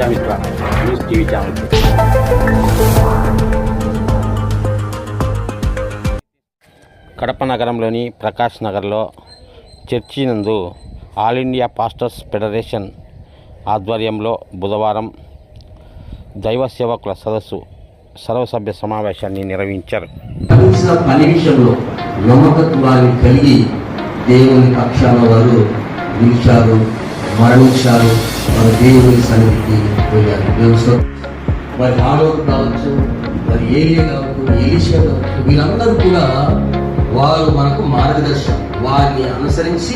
Prajamitra news TV channel. Kadapa నగరంలోని ప్రకాష్ నగర్లో church నందు ఆల్ ఇండియా పాస్టర్స్ ఫెడరేషన్ ఆధ్వర్యంలో బుధవారం దైవ సేవకుల సదస్సు సర్వసభ్య సమావేశాన్ని నిర్వహించారు. పని విషయంలో నమ్మకత్వాన్ని కలిగి దేవుని పక్షాన వారు నిలిచారు, మరణించారు. వారు దేవుని సన్నిధికి పోయారు. వారి హానోకు కావచ్చు, వారి ఏలియా కావచ్చు, ఎలీషా కావచ్చు, వీళ్ళందరూ కూడా వారు మనకు మార్గదర్శనం. వారిని అనుసరించి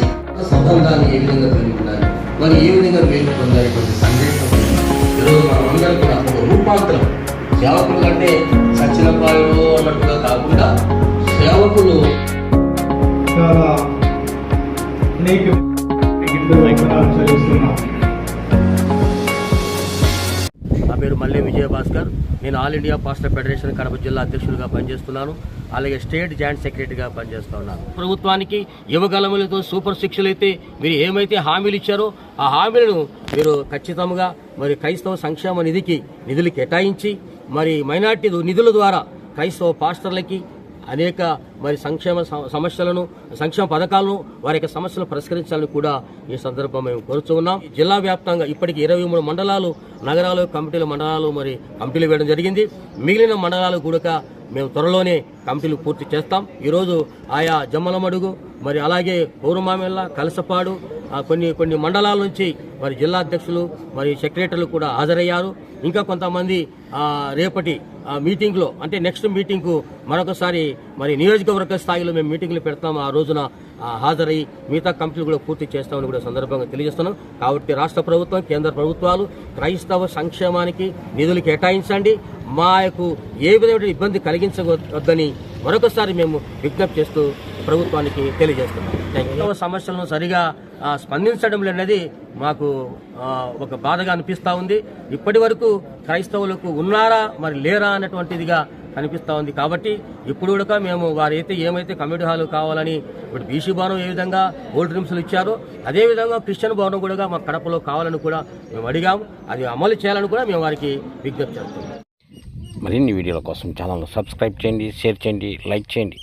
సంబంధాన్ని ఏ విధంగా కలిగి ఉండాలి, వారు ఏ విధంగా వేలు పొందాలి సందేశం ఈరోజు మనం అందరం కూడా ఒక రూపాంతరం. సేవకులు అంటే సచిన పాలు అన్నట్టుగా కాకుండా సేవకులు చాలా అనేక నా పేరు మల్లె విజయభాస్కర్. నేను all India pastor federation Kadapa జిల్లా అధ్యక్షుడిగా పనిచేస్తున్నాను. అలాగే స్టేట్ జాయింట్ సెక్రటరీగా పనిచేస్తూ ఉన్నాను. ప్రభుత్వానికి యువగలములతో సూపర్ శిక్షలు అయితే మీరు ఏమైతే హామీలు ఇచ్చారో ఆ హామీలను మీరు ఖచ్చితంగా మరి క్రైస్తవ సంక్షేమ నిధికి నిధులు కేటాయించి మరి మైనార్టీ నిధుల ద్వారా క్రైస్తవ పాస్టర్లకి అనేక మరి సంక్షేమ సమస్యలను, సంక్షేమ పథకాలను, వారి యొక్క సమస్యలను పరిష్కరించాలని కూడా ఈ సందర్భం మేము కోరుతూ ఉన్నాం. జిల్లా వ్యాప్తంగా ఇప్పటికి 23 మండలాలు, నగరాలు, కమిటీలు వేయడం జరిగింది. మిగిలిన మండలాలు కూడా మేము త్వరలోనే కమిటీలు పూర్తి చేస్తాం. ఈరోజు ఆయా జమ్మలమడుగు, మరి అలాగే పౌరమామెల్ల, కలసపాడు, కొన్ని మండలాల నుంచి మరి జిల్లా అధ్యక్షులు, మరి సెక్రటరీలు కూడా హాజరయ్యారు. ఇంకా కొంతమంది రేపటి మీటింగ్లో, అంటే నెక్స్ట్ మీటింగ్కు మరొకసారి మరి నియోజకవర్గ స్థాయిలో మేము మీటింగ్లు పెడతాం. ఆ రోజున హాజరై మిగతా కమిటీలు కూడా పూర్తి చేస్తామని కూడా సందర్భంగా తెలియజేస్తున్నాం. కాబట్టి రాష్ట్ర ప్రభుత్వం, కేంద్ర ప్రభుత్వాలు క్రైస్తవ సంక్షేమానికి నిధులు కేటాయించండి. మాకు ఏ విధమైన ఇబ్బంది కలిగించవద్దని మరొకసారి మేము విజ్ఞప్తి చేస్తూ ప్రభుత్వానికి తెలియజేస్తున్నాం. క్రైస్తవ సమస్యలను సరిగా స్పందించడం లేనిది మాకు ఒక బాధగా అనిపిస్తూ ఉంది. ఇప్పటి వరకు క్రైస్తవులకు ఉన్నారా మరి లేరా అన్నటువంటిదిగా కనిపిస్తూ ఉంది. కాబట్టి ఇప్పుడు కూడా మేము వారైతే ఏమైతే కమ్యూనిటీ హాల్ కావాలని ఇప్పుడు బీసీ భవనం ఏ విధంగా ఓల్డ్ రిమ్స్లు ఇచ్చారో అదేవిధంగా క్రిస్టియన్ భవనం కూడా మా కడపలో కావాలని కూడా మేము అడిగాము. అది అమలు చేయాలని కూడా మేము వారికి విజ్ఞప్తి చేస్తున్నాం. మరిన్ని వీడియోల కోసం ఛానల్ను సబ్స్క్రైబ్ చేయండి, షేర్ చేయండి, లైక్ చేయండి.